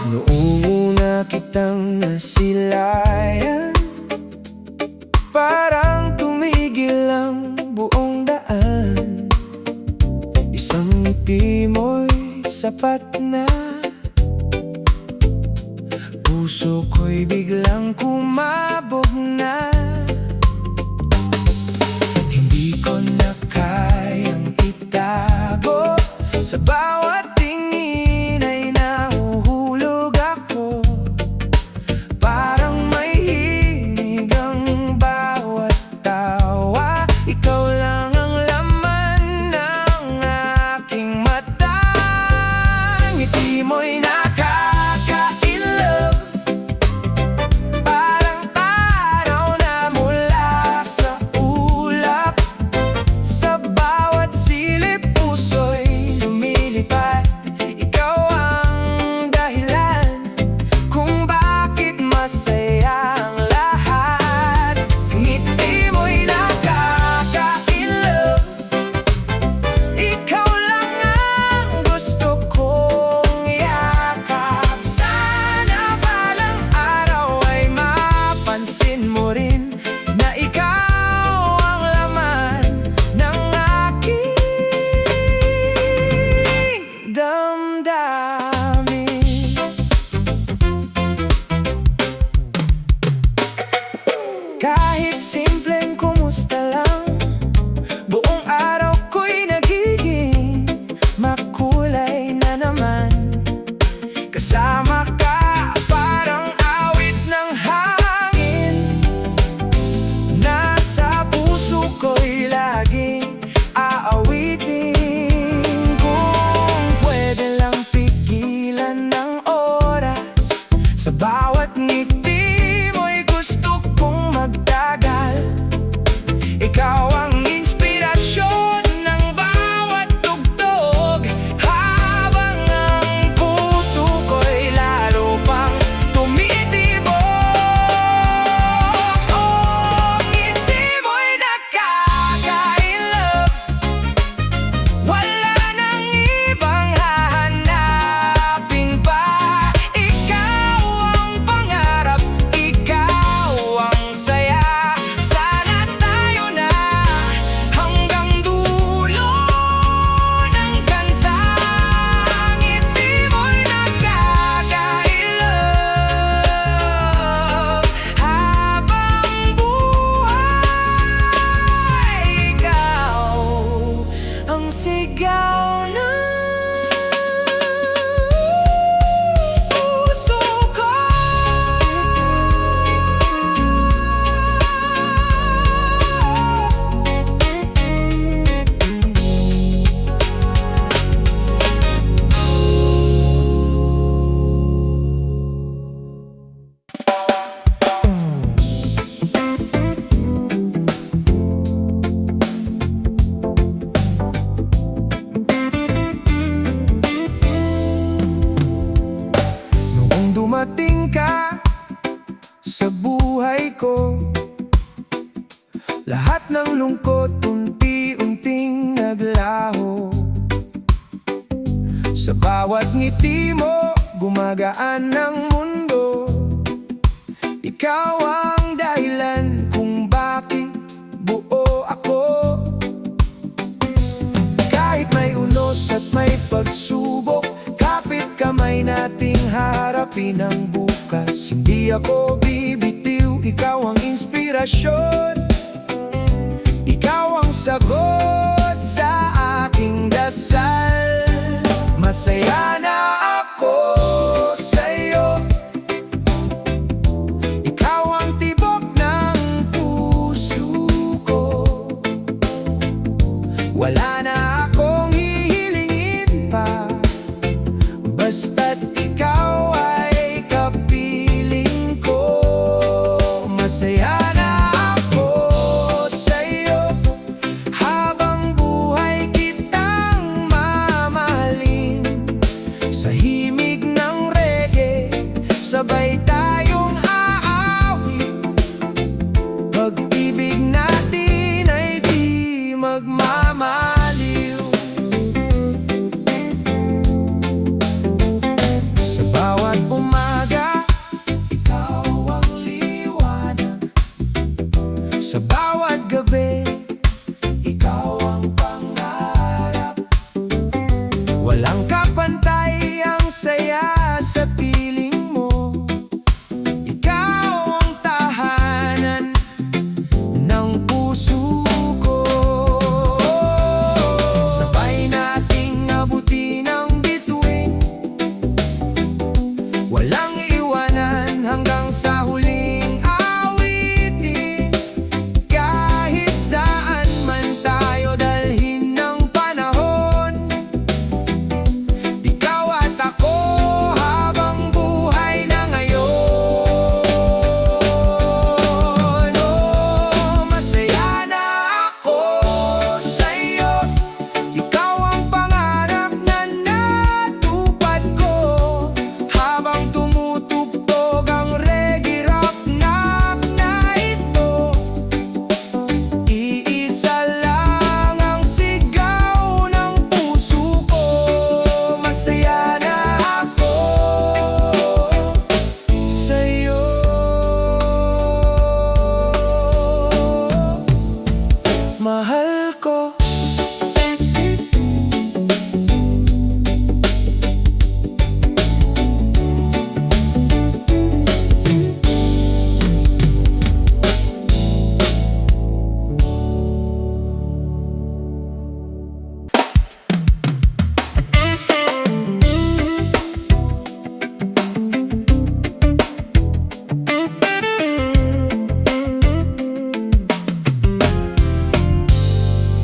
Noong una kitang nasilayan, parang tumigil ang buong daan. Isang ngiti mo'y sapat na. Puso ko'y biglang kumabog na. Hindi ko na kayang itago. Sa bawat tingin ay nahuhulog ako. Parang may himig ang bawat tawa. Ikaw lang ang laman ng aking mata. Ngiti mo'y nakaka-inlove. Parang araw na mula sa ulap. Sa bawat silip puso'y lumilipad. Ikaw ang dahilan kung bakit masaya ang lahat. Ngiti mo'y nakaka-inlove. Ikaw lang ang gusto kong yakap. Sana balang araw ay mapansin mo rin na ikaw ang laman ng aking damdamin. Kahit simpleng kumusta lang, buong araw ko'y nagiging makulay na naman. Kasama ka parang awit ng hangin. Nasa puso ko'y laging aawitin. Kung pwede lang pigilan ng oras, sa bawat ngiti mo'y gusto kong magtagal. Ikaw ang inspirasyon ng bawat tugtog, habang ang puso ko'y lalo pang tumitibok. Oh, ngiti mo'y nakaka-inlove. Wala nang ibang hahanapin pa. Ikaw ang pangarap, ikaw ang saya. Sana tayo na hanggang dulo ng kanta. Ngiti mo'y nakaka-inlove. Habang buhay, ikaw ang sigaw ng puso ko. Noong dumating ka sa buhay ko, lahat ng lungkot unti-unting naglaho. Sa bawat ngiti mo, gumagaan ng mundo. Ikaw ang dahilan kung bakit buo ako. Kahit may unos at may pagsubok, kapit kamay nating haharapin ang bukas. Hindi ako bibitiw, ikaw ang inspirasyon. Ikaw ang sagot sa aking dasal. Masaya na ako sa'yo. Ikaw ang tibok ng puso ko. Wala na akong hihilingin pa, basta't ikaw ay kapiling ko. Masaya na ako sa'yo. Habang buhay kitang mamahalin. Sa sa piling mo. Ikaw ang tahanan ng puso ko. Sabay nating abutin ang bituin, walang iwanan hanggang sa huling awitin. Kahit saan man tayo dalhin ng panahon, ikaw at ako habang buhay na ngayon. Oh, masaya na ako sa'yo, ikaw ang pangarap na natupad ko. Habang tumutugtog ang reggae rock knock na ito, iisa lang ang sigaw ng puso ko. Masaya na ako sa'yo. Mahal ko.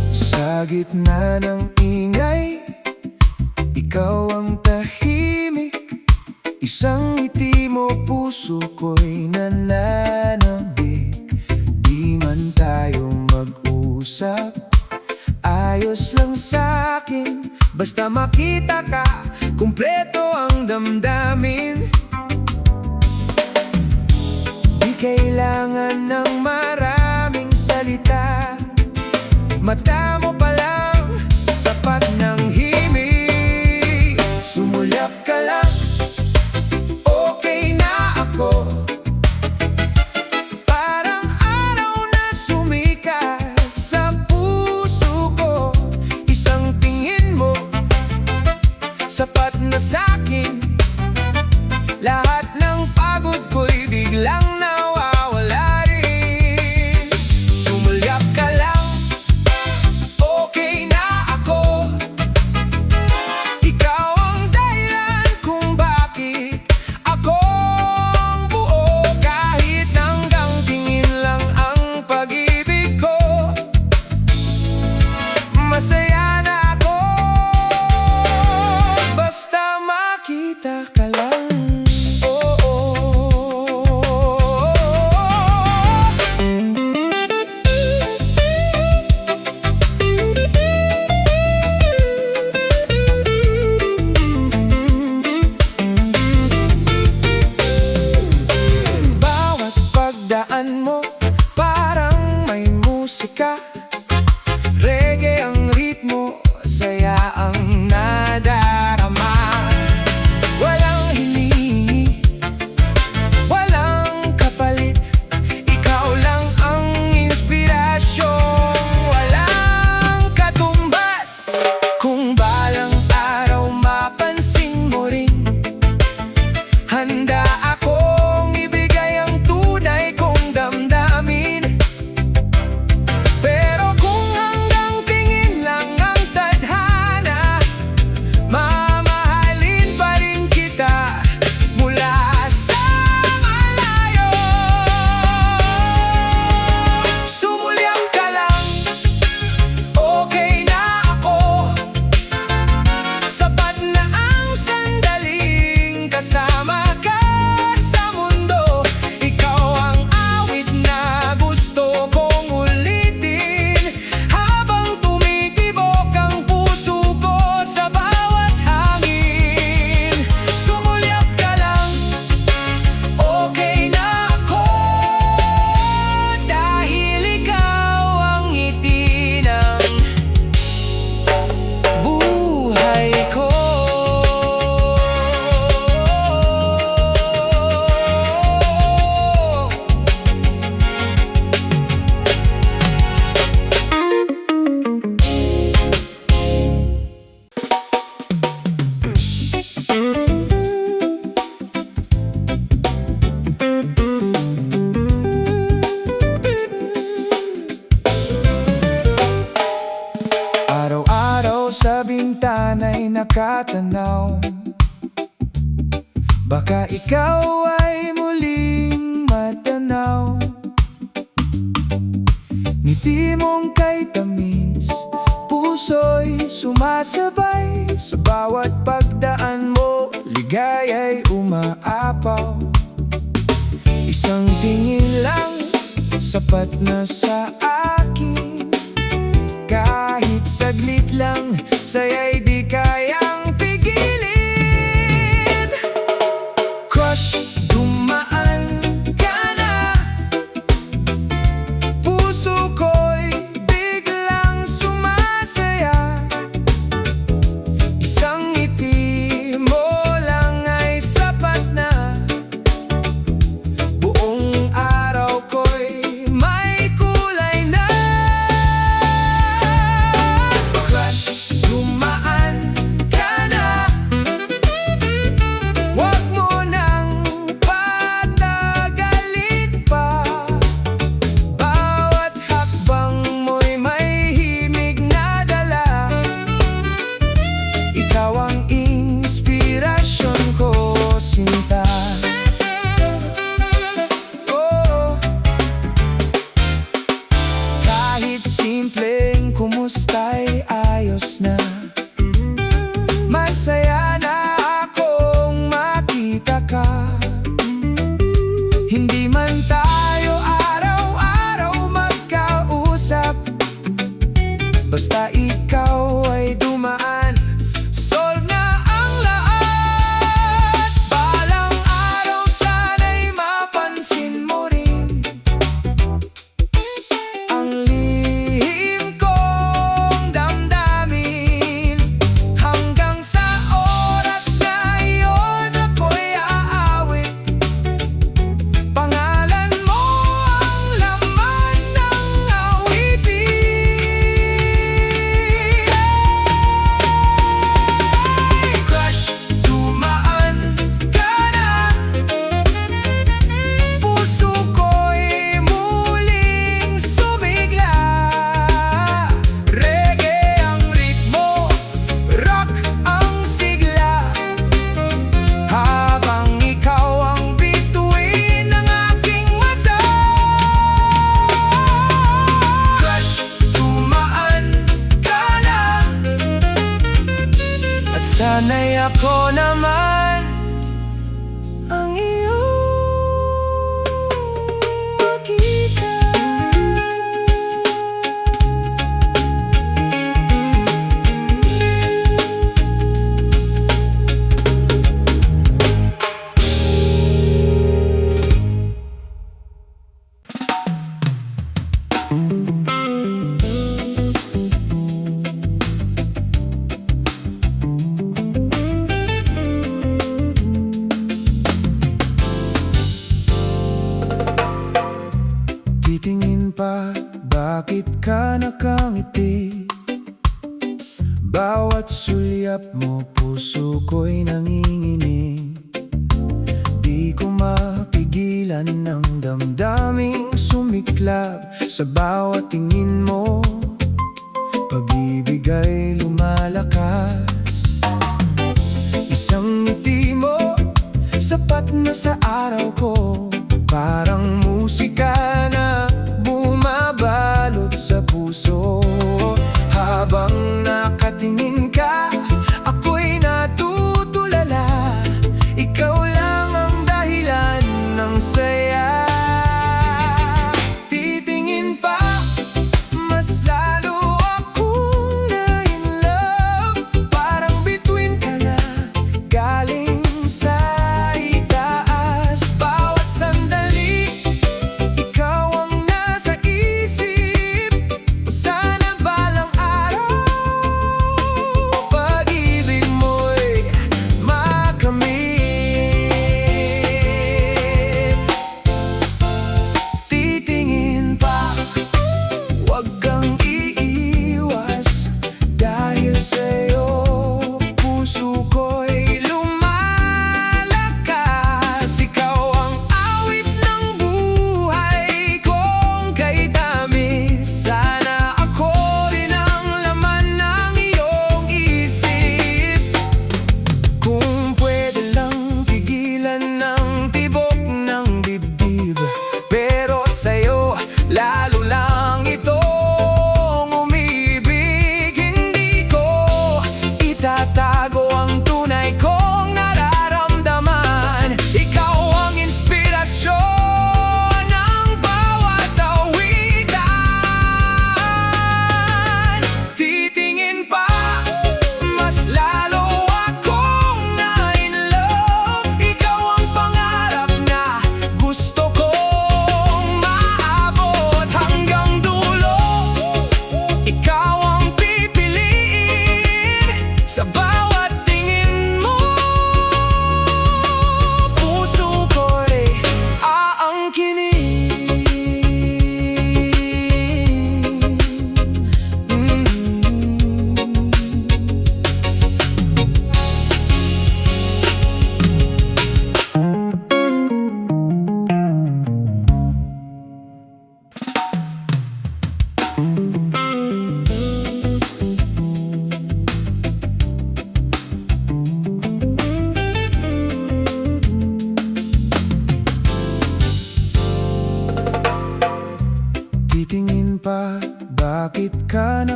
Sa gitna ng ingay, ikaw ang tahimik. Isang ngiti mo, puso ko'y nananabik. Di man tayo mag-usap, ayos lang sa'kin. Basta makita ka, kumpleto ang damdamin. Di kailangan ng maraming salita, mata mo pa lang, sapat ng himig. Sumulyap ka lang, okay na ako. Parang araw na sumikat sa puso ko. Isang tingin mo, sapat na sa'kin. Lahat ng pagod ko'y biglang nawawala rin. Sumulyap ka lang, Basta ikaw ay muling matanaw. Ngiti mong kay tamis, puso'y sumasabay. Sa bawat pagdaan mo, ligaya'y umaapaw. Isang tingin lang, sapat na sa akin. Kahit saglit lang, saya'y di kayang pigilin. Crush, dumaan ka na. Puso ko'y biglang sumasaya. Isang ngiti mo lang ay sapat na. Buong araw ko'y may kulay na. Crush, dumaan ka na. Huwag mo nang patagalin pa. Bawat hakbang mo'y may himig na dala. Ikaw ang inspirasyon ko, sinta. Oh, kahit simpleng kumusta'y ayos na. Masaya na akong makita ka. Hindi man tayo araw-araw magkausap, basta ikaw ay dumaan, solve na ang lahat. Balang araw sana'y mapansin mo rin ang lihim kong damdamin. Hanggang sa oras na iyon ako'y aawit. Pangalan mo ang laman ng awitin. Crush, dumaan ka na. Puso ko'y muling sumigla. Reggae ang ritmo, rock ang sigla. Habang ikaw ang bituin ng aking mata. Crush, dumaan ka na. At sana'y ako naman ang iyong makita. Titingin pa, bakit ka nakangiti? Bawat sulyap mo, puso ko'y nanginginig. Di ko mapigilan ng damdaming sumiklab. Sa bawat tingin mo, pag-ibig ay lumalakas. Isang ngiti mo, sapat na sa araw ko. Parang musika na bumabalot sa puso. Habang nakatingin ka, ako'y natutulala. Ikaw lang ang dahilan ng saya. Titingin pa, mas lalo akong na-in-love. Parang bituin ka na, galing sa itaas. Bawat sandali, ikaw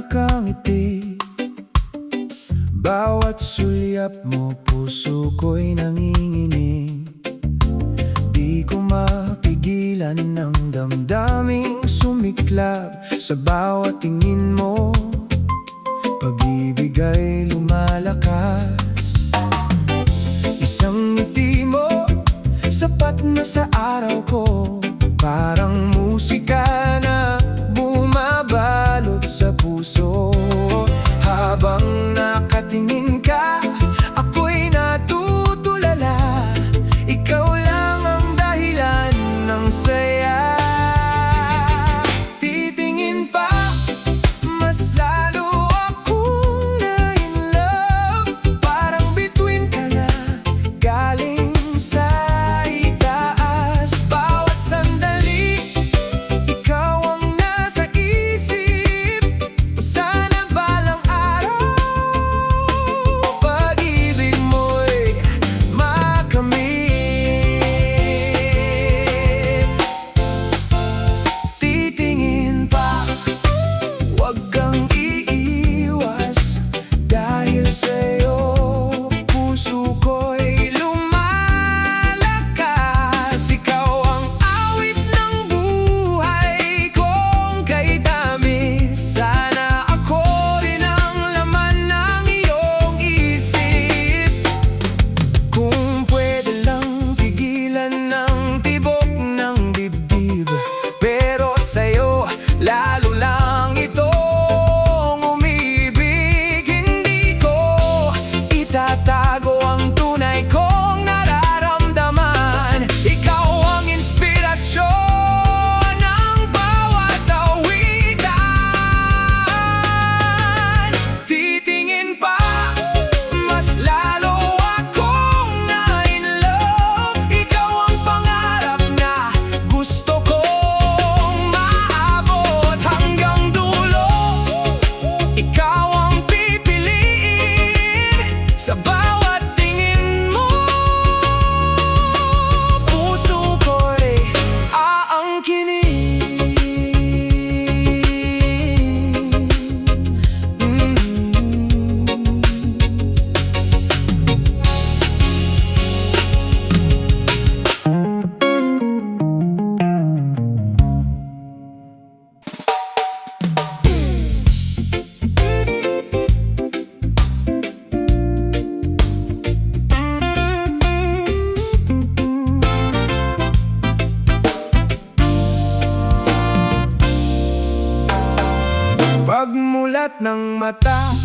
nakangiti. Bawat sulyap mo, puso ko'y nanginginig. Di ko mapigilan ng damdaming sumiklab sa bawat tingin mo. Pag-ibig ay lumalakas. Isang ngiti mo, sapat na sa araw ko. Parang musika na bumabalot sa puso. Habang nakatingin ka, ako'y natutulala. Ikaw lang ang dahilan ng saya. Titingin pa, mas lalo akong na-in-love. Parang bituin ka na galing sa itaas. Bawat sandali, ikaw ang nasa isip. Sana balang araw, pag-ibig mo'y makamit. Titingin pa, huwag kang iiwas. Dahil sa'yo, puso ko'y lumalakas. Ikaw ang awit ng buhay kong kay tamis. Sana ako rin ang laman ng iyong isip. Kung pwede lang pigilan ng tibok ng dibdib, pero sa'yo lalo lang itong umibig. Hindi ko itatago ang tunay kong nararamdaman. Ikaw ang inspirasyon ng bawat awitan. Titingin pa, mas lalo akong na-in-love. Ikaw ang pangarap na gusto kong maabot hanggang dulo. Ikaw ang pipiliin sa bawat tingin mo. Puso ko'y aangkinin. Pagmulat ng mata,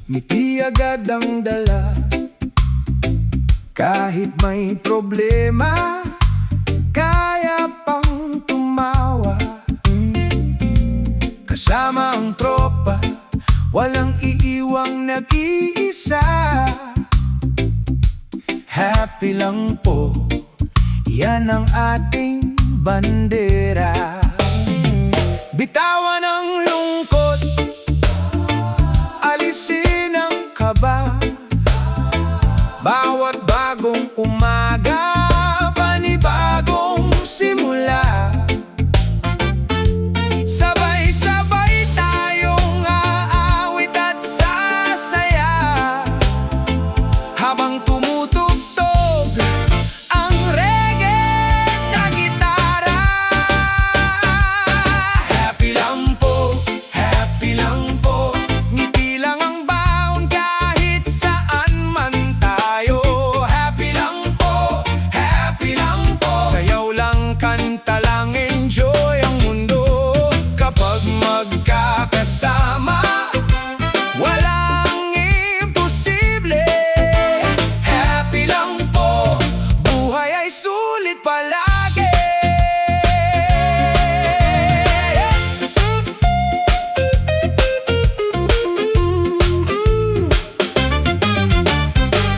ngiti agad ang dala. Kahit may problema, kaya pang tumawa. Kasama ang tropa, walang iiwang nag-iisa. Happy lang po, yan ang ating bandera. Bitawan ang lungkot, alisin ang kaba. Bawat bagong umaga, panibagong simula. Sabay-sabay tayong aawit at sasaya. Habang tumutugtog ang reggae sa gitara. Happy lang po, ngiti lang ang baon kahit saan man tayo. Happy lang po, sayaw lang, kanta lang, enjoy ang mundo. Kapag magkakasama, walang imposible. Happy lang po, buhay ay sulit palagi.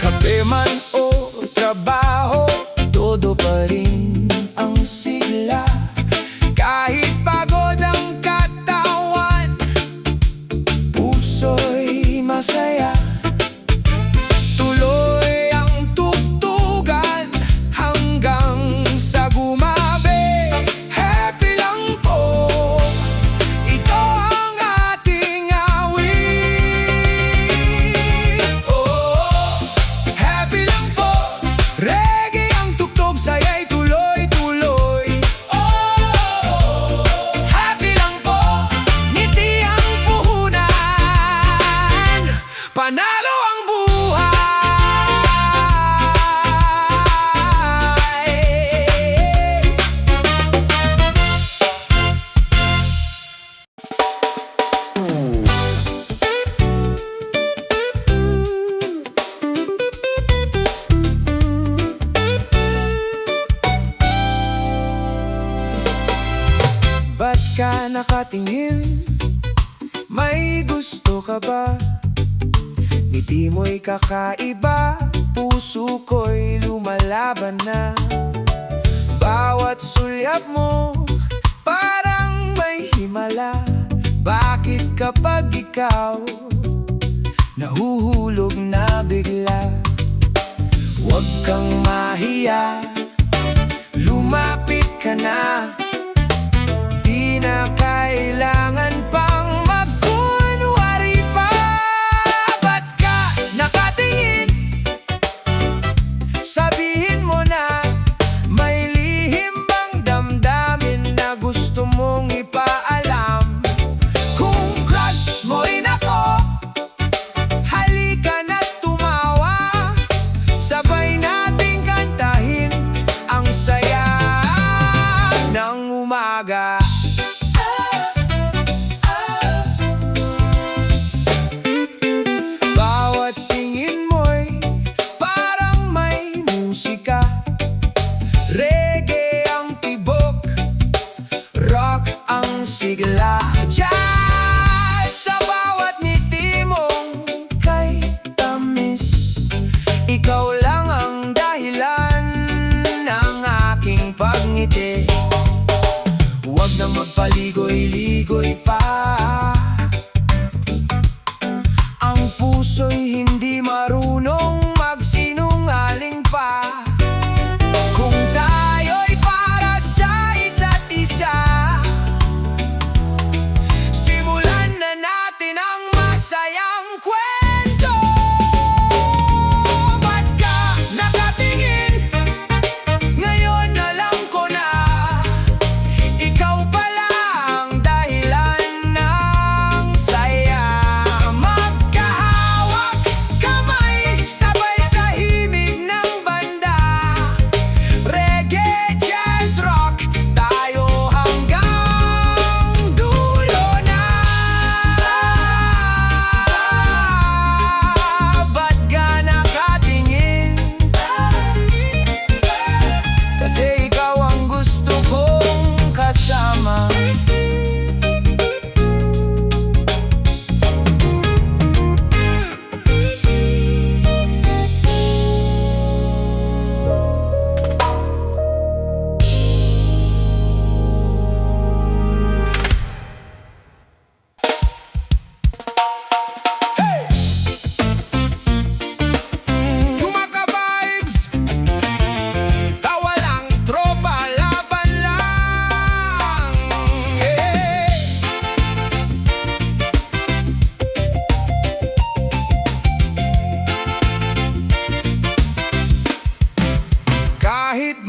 Kape man o trabaho, todo pa rin ang sigla. Kahit pagod ang katawan, puso'y masaya. Tuloy ang tugtugan hanggang sa gumabi. Happy lang po, ito ang ka nakatingin? May gusto ka ba? Ngiti mo'y kakaiba, puso ko'y lumalaban na. Bawat sulyap mo, parang may himala. Bakit kapag ikaw, nahuhulog na bigla? Huwag kang mahiya, lumapit ka na. Di na kailangan pang magkunwari pa. Ba't ka nakatingin? Sabihin mo na, may lihim bang damdamin na gusto mong ipaalam? Kung crush mo'y nako, halika na't tumawa. Sabay nating kantahin ang saya ng umaga. Bawat tingin mo'y parang may musika. Reggae ang tibok, rock ang sigla. Diyan sa bawat ngiti mong kay tamis, ikaw lang ang dahilan ng aking pagngiti. Huwag na magpaligoy-ligoy pa. Ang puso'y hindi marunong magsinungaling pa. Kung tayo'y para sa isa't isa, simulan na natin ang masayang kwento. Ba't ka nakatingin? Ngayon alam ko na, ikaw pala ang dahilan ng saya. Magkahawak kamay, sabay sa himig ng banda. Reggae, jazz, rock, tayo hanggang dulo na. Ba't ka nakatingin? Kasi ikaw ang gusto kong kasama. Kumaka-vibes, tawa lang, tropa, laban lang. Yeah. Kahit